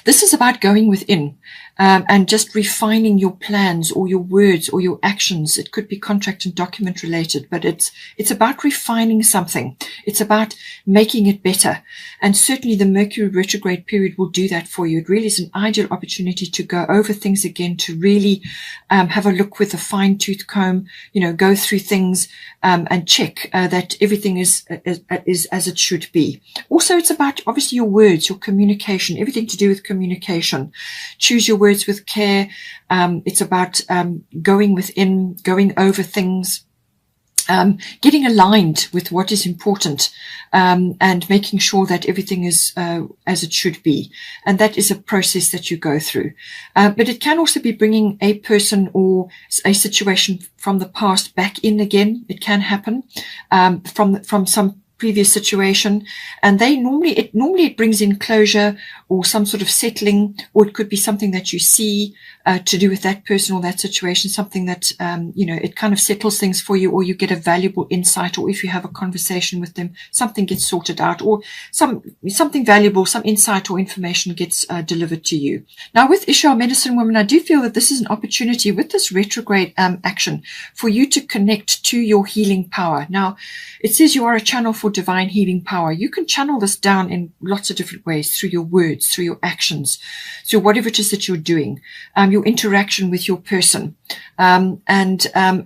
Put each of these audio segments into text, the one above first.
This is about going within and just refining your plans or your words or your actions. It could be contract and document related, but it's about refining something. It's about making it better. And certainly the Mercury retrograde period will do that for you. It really is an ideal opportunity to go over things again, to really have a look with a fine-tooth comb, go through things and check that everything is as it should be. Also, it's about obviously your words, your communication, everything to do with communication. Choose your words with care. It's about going within, going over things, getting aligned with what is important, and making sure that everything is as it should be. And that is a process that you go through. But it can also be bringing a person or a situation from the past back in again. It can happen from some previous situation, and it brings in closure or some sort of settling, or it could be something that you see to do with that person or that situation, something that it kind of settles things for you, or you get a valuable insight, or if you have a conversation with them, something gets sorted out, or something valuable, some insight or information gets delivered to you. Now, with Ishtar Medicine Woman, I do feel that this is an opportunity with this retrograde action for you to connect to your healing power. Now, it says you are a channel for divine healing power. You can channel this down in lots of different ways, through your words, through your actions, through whatever it is that you're doing, your interaction with your person. And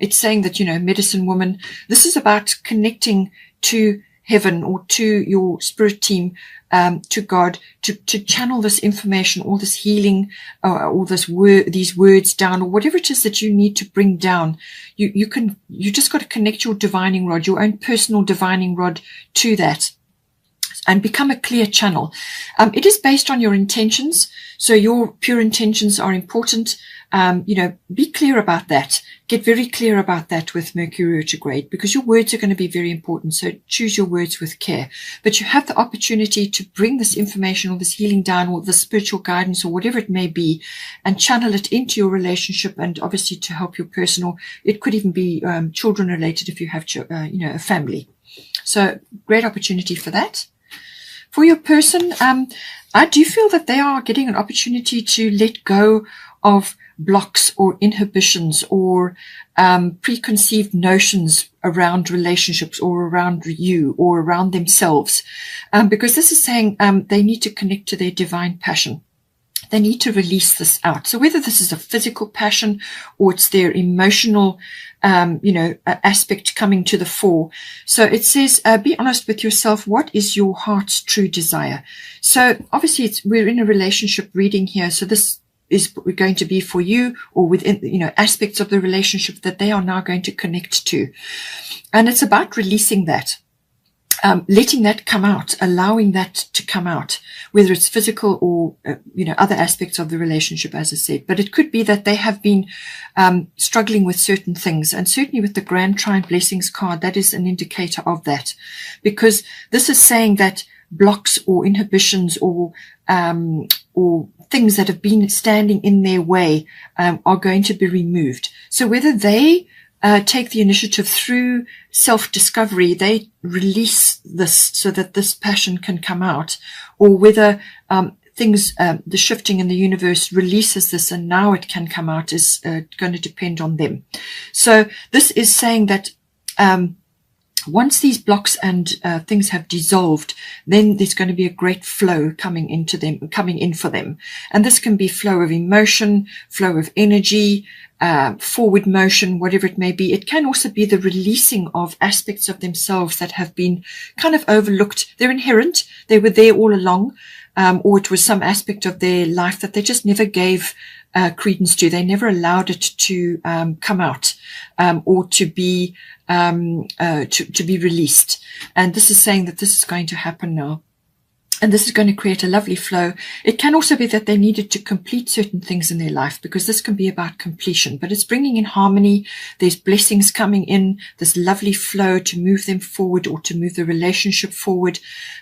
it's saying that, Medicine Woman, this is about connecting to heaven or to your spirit team, to God, to channel this information, all this healing, all these words down, or whatever it is that you need to bring down. You just got to connect your divining rod, your own personal divining rod, to that, and become a clear channel. It is based on your intentions. So your pure intentions are important. Be clear about that. Get very clear about that with Mercury retrograde, because your words are going to be very important. So choose your words with care. But you have the opportunity to bring this information or this healing down, or the spiritual guidance, or whatever it may be, and channel it into your relationship, and obviously to help your personal. It could even be children related if you have a family. So great opportunity for that. For your person, I do feel that they are getting an opportunity to let go of blocks or inhibitions or preconceived notions around relationships, or around you, or around themselves, because this is saying they need to connect to their divine passion. They need to release this out. So whether this is a physical passion or it's their emotional aspect coming to the fore. So it says, be honest with yourself. What is your heart's true desire? So obviously we're in a relationship reading here. So this is going to be for you, or within, aspects of the relationship that they are now going to connect to. And it's about releasing that. Letting that come out, allowing that to come out, whether it's physical or, other aspects of the relationship, as I said. But it could be that they have been struggling with certain things. And certainly with the Grand Trine Blessings card, that is an indicator of that. Because this is saying that blocks or inhibitions or things that have been standing in their way are going to be removed. So whether they take the initiative through self-discovery, they release this so that this passion can come out, or whether the shifting in the universe releases this and now it can come out, is going to depend on them. So this is saying that once these blocks and things have dissolved, then there's going to be a great flow coming in for them. And this can be flow of emotion, flow of energy, forward motion, whatever it may be. It can also be the releasing of aspects of themselves that have been kind of overlooked. They're inherent. They were there all along. Or it was some aspect of their life that they just never gave credence to. They never allowed it to come out, or to be released. And this is saying that this is going to happen now. And this is going to create a lovely flow. It can also be that they needed to complete certain things in their life, because this can be about completion, but it's bringing in harmony. There's blessings coming in, this lovely flow to move them forward, or to move the relationship forward.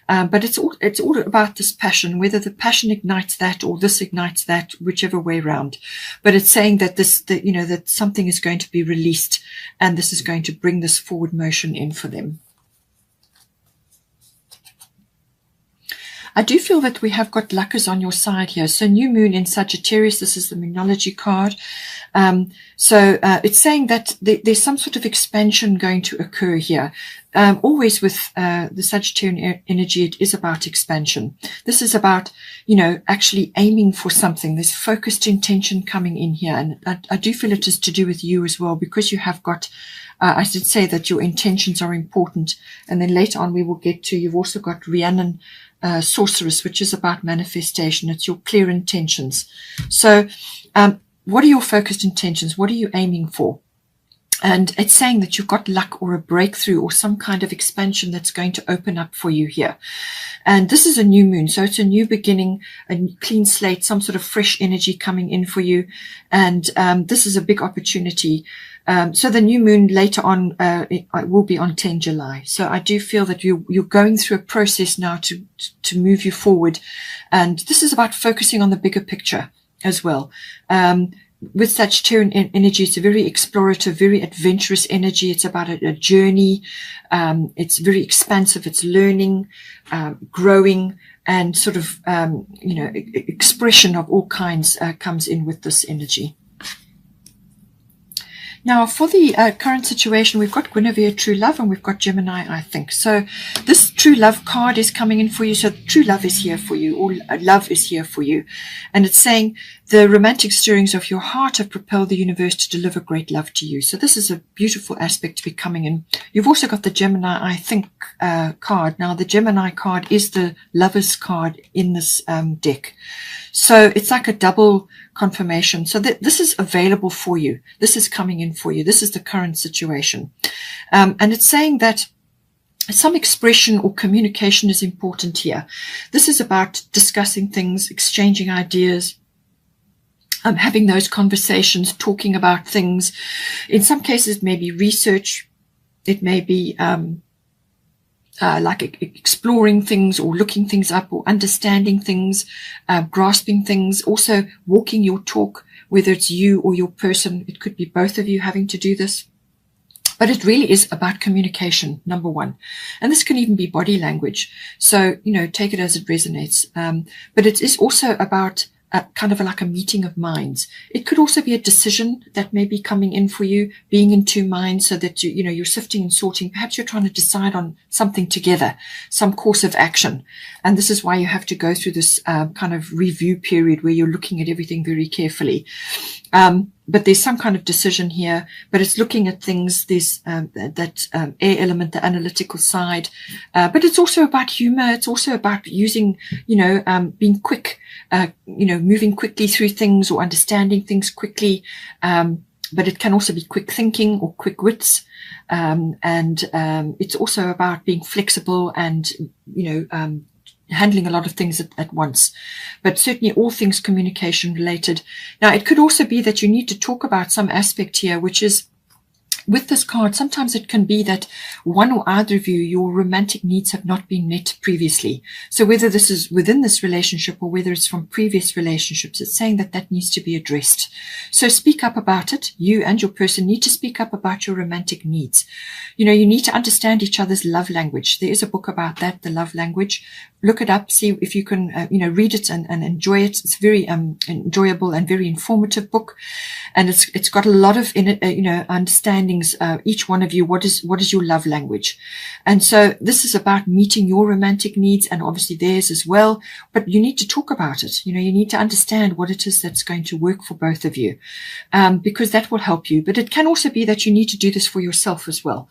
But it's all about this passion, whether the passion ignites that or this ignites that, whichever way around. But it's saying that that something is going to be released, and this is going to bring this forward motion in for them. I do feel that we have got luck is on your side here. So new moon in Sagittarius, this is the Moonology card. It's saying that there's some sort of expansion going to occur here. Always with the Sagittarian energy, it is about expansion. This is about, actually aiming for something. There's focused intention coming in here. And I do feel it is to do with you as well, because you have got, I should say that your intentions are important. And then later on we will get to, you've also got Rhiannon Sorceress, which is about manifestation. It's your clear intentions. So what are your focused intentions? What are you aiming for? And it's saying that you've got luck or a breakthrough or some kind of expansion that's going to open up for you here. And this is a new moon. So it's a new beginning, a clean slate, some sort of fresh energy coming in for you. And this is a big opportunity. So the new moon later on it will be on 10 July. So I do feel that you're going through a process now to move you forward. And this is about focusing on the bigger picture as well. With Sagittarian energy, it's a very explorative, very adventurous energy. It's about a journey. It's very expansive. It's learning, growing, and sort of, expression of all kinds comes in with this energy. Now, for the current situation, we've got Guinevere, True Love, and we've got Gemini, I think. So this True Love card is coming in for you. So True Love is here for you, or love is here for you. And it's saying the romantic stirrings of your heart have propelled the universe to deliver great love to you. So this is a beautiful aspect to be coming in. You've also got the Gemini, I think, card. Now, the Gemini card is the Lover's card in this deck. So it's like a double confirmation. So that this is available for you. This is coming in for you. This is the current situation. And it's saying that some expression or communication is important here. This is about discussing things, exchanging ideas, having those conversations, talking about things. In some cases, it may be research. It may be like exploring things or looking things up or understanding things, grasping things, also walking your talk, whether it's you or your person. It could be both of you having to do this. But it really is about communication, number one. And this can even be body language. So, take it as it resonates. But it is also about kind of like a meeting of minds. It could also be a decision that may be coming in for you, being in two minds, so that you're sifting and sorting. Perhaps you're trying to decide on something together, some course of action. And this is why you have to go through this kind of review period where you're looking at everything very carefully. But there's some kind of decision here, but it's looking at things, there's that air element, the analytical side. But it's also about humor. It's also about using, being quick, moving quickly through things or understanding things quickly. But it can also be quick thinking or quick wits. And it's also about being flexible and, handling a lot of things at once, but certainly all things communication related. Now, it could also be that you need to talk about some aspect here, which is with this card, sometimes it can be that one or either of you, your romantic needs have not been met previously. So whether this is within this relationship or whether it's from previous relationships, it's saying that that needs to be addressed. So speak up about it. You and your person need to speak up about your romantic needs. You need to understand each other's love language. There is a book about that, the love language. Look it up, see if you can, read it and enjoy it. It's very enjoyable and very informative book. And it's got a lot of, understandings, each one of you, what is your love language? And so this is about meeting your romantic needs and obviously theirs as well. But you need to talk about it. You need to understand what it is that's going to work for both of you, because that will help you. But it can also be that you need to do this for yourself as well,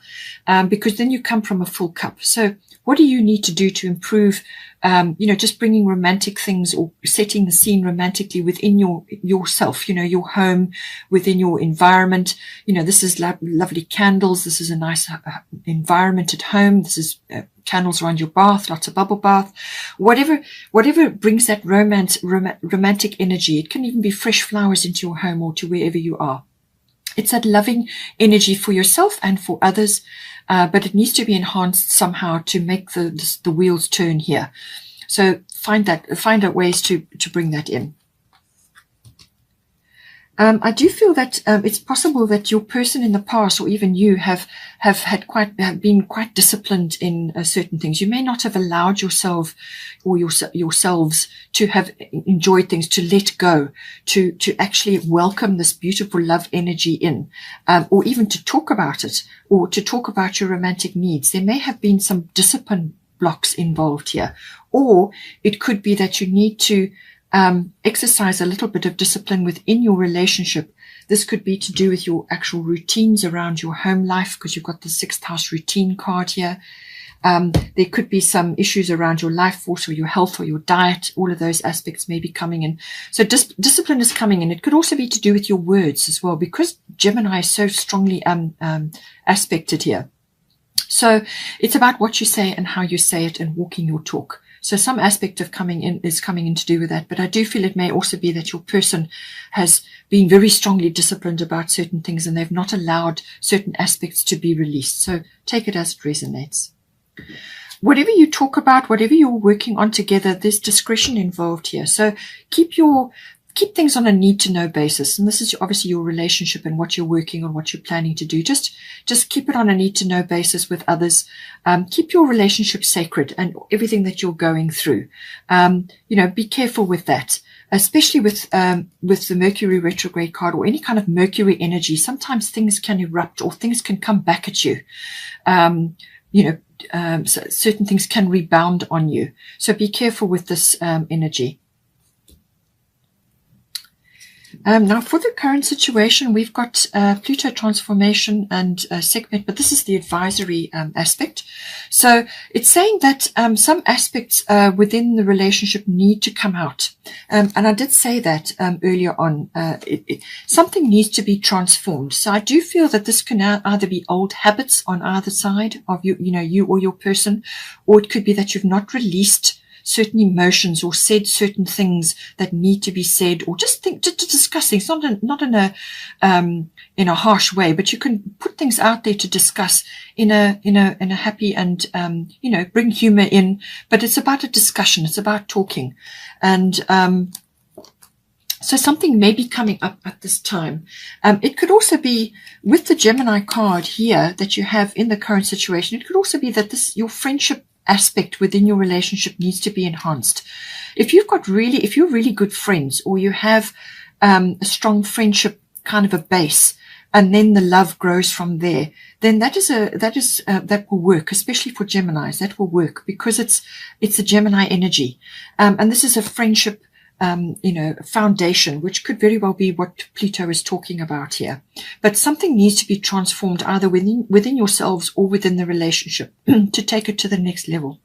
because then you come from a full cup. So what do you need to do to improve, just bringing romantic things or setting the scene romantically within yourself, your home, within your environment. This is lovely candles. This is a nice environment at home. This is candles around your bath, lots of bubble bath, whatever brings that romantic energy. It can even be fresh flowers into your home or to wherever you are. It's that loving energy for yourself and for others, but it needs to be enhanced somehow to make the wheels turn here. So find out ways to bring that in. I do feel that it's possible that your person in the past, or even you, have been quite disciplined in certain things. You may not have allowed yourself or yourselves to have enjoyed things, to let go, to actually welcome this beautiful love energy in, or even to talk about it, or to talk about your romantic needs. There may have been some discipline blocks involved here, or it could be that you need to exercise a little bit of discipline within your relationship. This could be to do with your actual routines around your home life, because you've got the 6th house routine card here. There could be some issues around your life force or your health or your diet. All of those aspects may be coming in. So discipline is coming in. It could also be to do with your words as well, because Gemini is so strongly aspected here. So it's about what you say and how you say it and walking your talk. So some aspect of coming in to do with that. But I do feel it may also be that your person has been very strongly disciplined about certain things and they've not allowed certain aspects to be released. So take it as it resonates. Whatever you talk about, whatever you're working on together, there's discretion involved here. So keep things on a need-to-know basis. And this is obviously your relationship and what you're working on, what you're planning to do. Just keep it on a need-to-know basis with others. Keep your relationship sacred and everything that you're going through. Be careful with that, especially with the Mercury retrograde card or any kind of Mercury energy. Sometimes things can erupt or things can come back at you. So certain things can rebound on you. So be careful with this energy. Now, for the current situation, we've got Pluto transformation and segment, but this is the advisory aspect. So it's saying that some aspects within the relationship need to come out. And I did say that earlier on. Something needs to be transformed. So I do feel that this can either be old habits on either side of you or your person, or it could be that you've not released certain emotions or said certain things that need to be said, or just to discuss things, not in a harsh way, but you can put things out there to discuss in a happy and bring humor in. But it's about a discussion. It's about talking, and so something may be coming up at this time. It could also be with the Gemini card here that you have in the current situation. It could also be that your friendship aspect within your relationship needs to be enhanced. If you're really good friends, or you have a strong friendship kind of a base, and then the love grows from there, then that will work, especially for Geminis. That will work because it's a Gemini energy, and this is a friendship foundation, which could very well be what Pluto is talking about here. But something needs to be transformed either within yourselves or within the relationship to take it to the next level.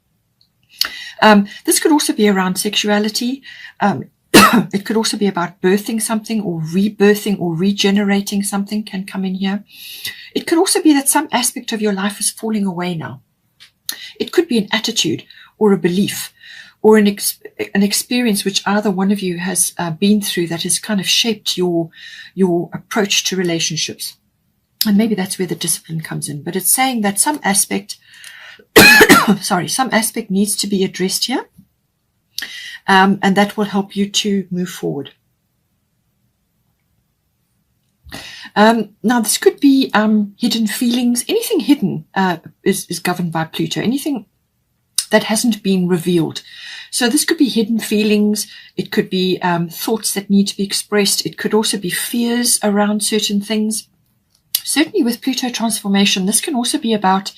This could also be around sexuality. It could also be about birthing something, or rebirthing or regenerating something can come in here. It could also be that some aspect of your life is falling away now. It could be an attitude or a belief, or an experience which either one of you has been through that has kind of shaped your approach to relationships. And maybe that's where the discipline comes in. But it's saying that some aspect, some aspect needs to be addressed here. And that will help you to move forward. Now, this could be hidden feelings. Anything hidden is governed by Pluto. Anything that hasn't been revealed. So this could be hidden feelings. It could be thoughts that need to be expressed. It could also be fears around certain things. Certainly with Pluto transformation, this can also be about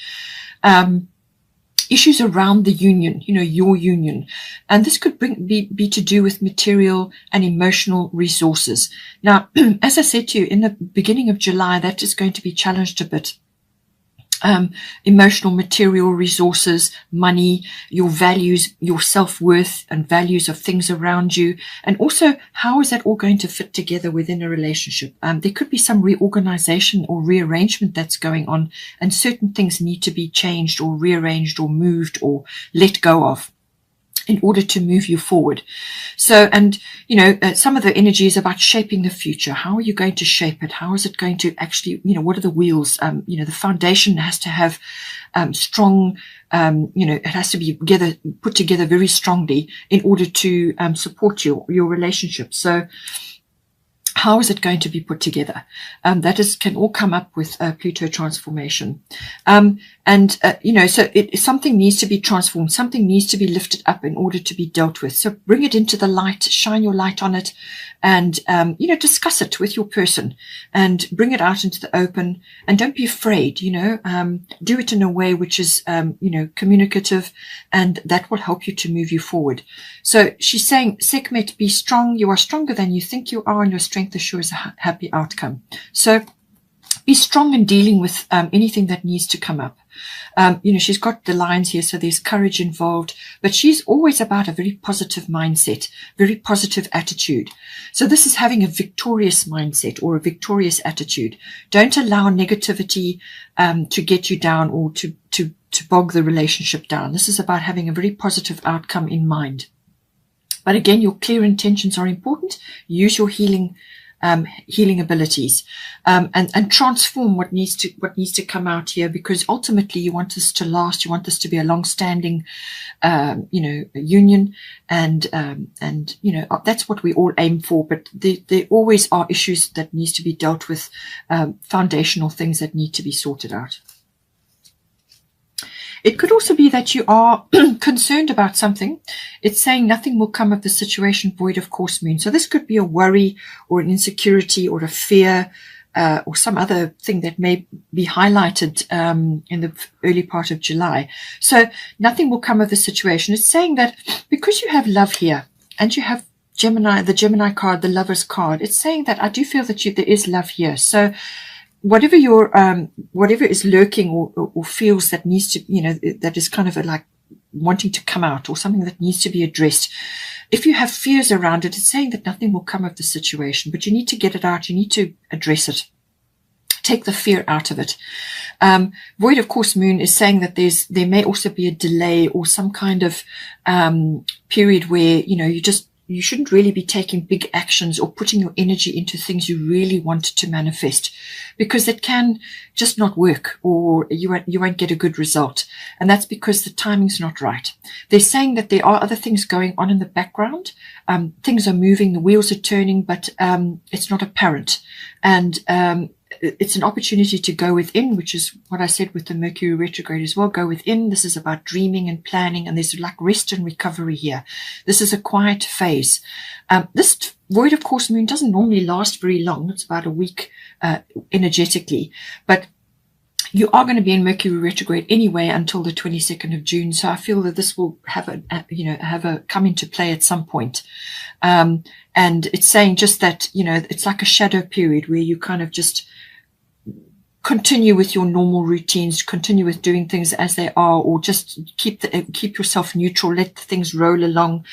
issues around the union, your union. And this could be to do with material and emotional resources. Now, as I said to you, in the beginning of July, that is going to be challenged a bit. Emotional, material resources, money, your values, your self-worth and values of things around you. And also, how is that all going to fit together within a relationship? There could be some reorganization or rearrangement that's going on, and certain things need to be changed or rearranged or moved or let go of in order to move you forward. So, and, some of the energy is about shaping the future. How are you going to shape it? How is it going to actually, what are the wheels? The foundation has to have strong, it has to be put together very strongly in order to support your relationship. So How is it going to be put together? Can all come up with Pluto transformation. So something needs to be transformed. Something needs to be lifted up in order to be dealt with. So bring it into the light, shine your light on it, and, discuss it with your person and bring it out into the open. And don't be afraid, do it in a way which is, communicative, and that will help you to move you forward. So she's saying, Sekhmet, be strong. You are stronger than you think you are, and your strength assures a happy outcome. So be strong in dealing with anything that needs to come up. She's got the lines here, so there's courage involved, but she's always about a very positive mindset, very positive attitude. So this is having a victorious mindset or a victorious attitude. Don't allow negativity to get you down or to bog the relationship down. This is about having a very positive outcome in mind. But again, your clear intentions are important. Use your healing abilities, and transform what needs to come out here, because ultimately you want this to last. You want this to be a long-standing, union, and that's what we all aim for. But there always are issues that needs to be dealt with, foundational things that need to be sorted out. It could also be that you are concerned about something. It's saying nothing will come of the situation void of course moon. So this could be a worry or an insecurity or a fear, or some other thing that may be highlighted in the early part of July. So nothing will come of the situation. It's saying that because you have love here and you have Gemini, the Gemini card, the Lover's card, it's saying that I do feel that there is love here. So whatever is lurking or feels that needs to, that is kind of like wanting to come out, or something that needs to be addressed. If you have fears around it, it's saying that nothing will come of the situation, but you need to get it out. You need to address it. Take the fear out of it. Void of course moon is saying that there may also be a delay or some kind of period where, you shouldn't really be taking big actions or putting your energy into things you really want to manifest, because it can just not work, or you won't get a good result. And that's because the timing's not right. They're saying that there are other things going on in the background. Things are moving, the wheels are turning, but it's not apparent. And it's an opportunity to go within, which is what I said with the Mercury retrograde as well. Go within. This is about dreaming and planning, and there's like rest and recovery here. This is a quiet phase. This void of course moon doesn't normally last very long. It's about a week energetically, but you are going to be in Mercury retrograde anyway until the 22nd of June. So I feel that this will have a come into play at some point. And it's saying just that, it's like a shadow period where you kind of just continue with your normal routines, continue with doing things as they are, or just keep yourself neutral, let things roll along.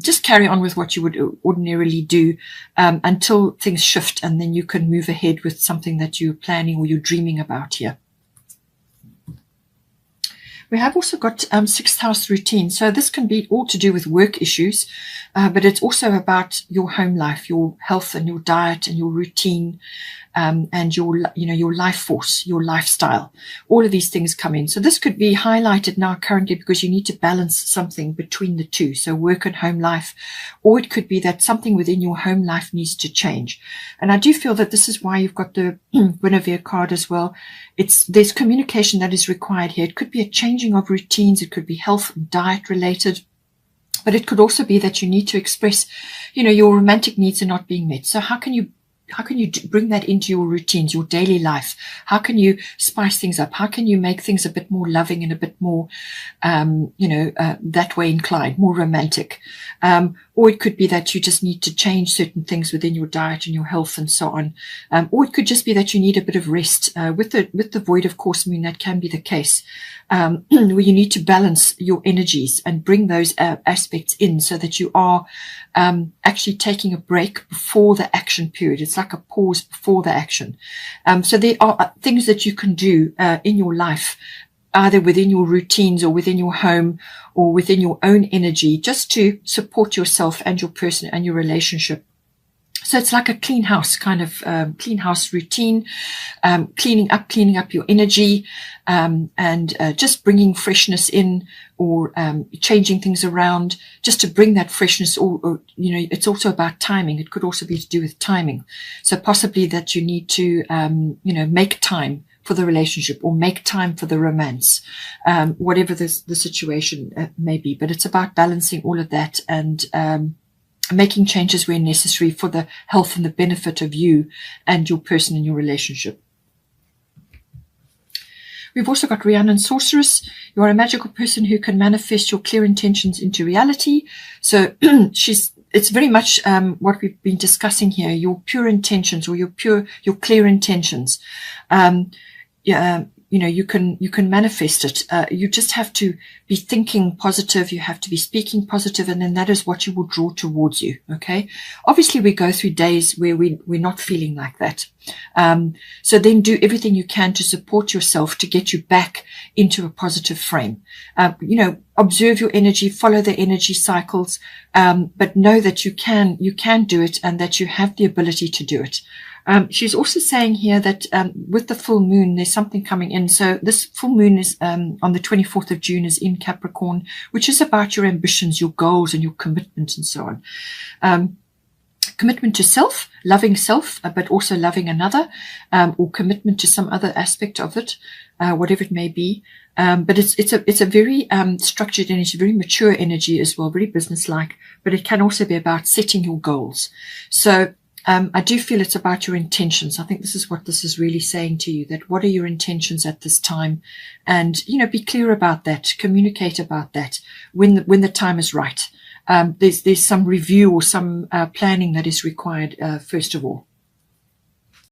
Just carry on with what you would ordinarily do, until things shift, and then you can move ahead with something that you're planning or you're dreaming about here. We have also got sixth house routine. So this can be all to do with work issues, but it's also about your home life, your health and your diet and your routine, and your life force, your lifestyle. All of these things come in. So this could be highlighted now currently because you need to balance something between the two. So work and home life, or it could be that something within your home life needs to change. And I do feel that this is why you've got the Guinevere card as well. There's communication that is required here. It could be a changing of routines. It could be health and diet related. But it could also be that you need to express, your romantic needs are not being met. So how can you bring that into your routines, your daily life? How can you spice things up? How can you make things a bit more loving and a bit more, that way inclined, more romantic? Or it could be that you just need to change certain things within your diet and your health and so on. Or it could just be that you need a bit of rest. With the void of course moon, that can be the case. Where you need to balance your energies and bring those aspects in so that you are actually taking a break before the action period. It's like a pause before the action. So there are things that you can do in your life, either within your routines or within your home or within your own energy, just to support yourself and your person and your relationship, So it's like a clean house kind of clean house routine, cleaning up your energy, and just bringing freshness in, or changing things around just to bring that freshness. Or it's also about timing. It could also be to do with timing. So possibly that you need to make time for the relationship, or make time for the romance, whatever the situation may be. But it's about balancing all of that, and making changes where necessary for the health and the benefit of you and your person in your relationship. We've also got Rhiannon Sorceress. You are a magical person who can manifest your clear intentions into reality. So it's very much what we've been discussing here, your pure intentions, or your clear intentions. You can manifest it. You just have to be thinking positive. You have to be speaking positive, and then that is what you will draw towards you. Okay. Obviously, we go through days where we're not feeling like that. So then do everything you can to support yourself to get you back into a positive frame. Observe your energy, follow the energy cycles, but know that you can do it, and that you have the ability to do it. She's also saying here that with the full moon, there's something coming in. So this full moon is on the 24th of June, is in Capricorn, which is about your ambitions, your goals, and your commitment, and so on. Commitment to self, loving self, but also loving another, or commitment to some other aspect of it, whatever it may be. But it's a very structured energy, very mature energy as well, very businesslike. But it can also be about setting your goals. So I do feel it's about your intentions. I think this is what this is really saying to you, that what are your intentions at this time? And, be clear about that, communicate about that when the time is right. There's some review or some planning that is required, first of all.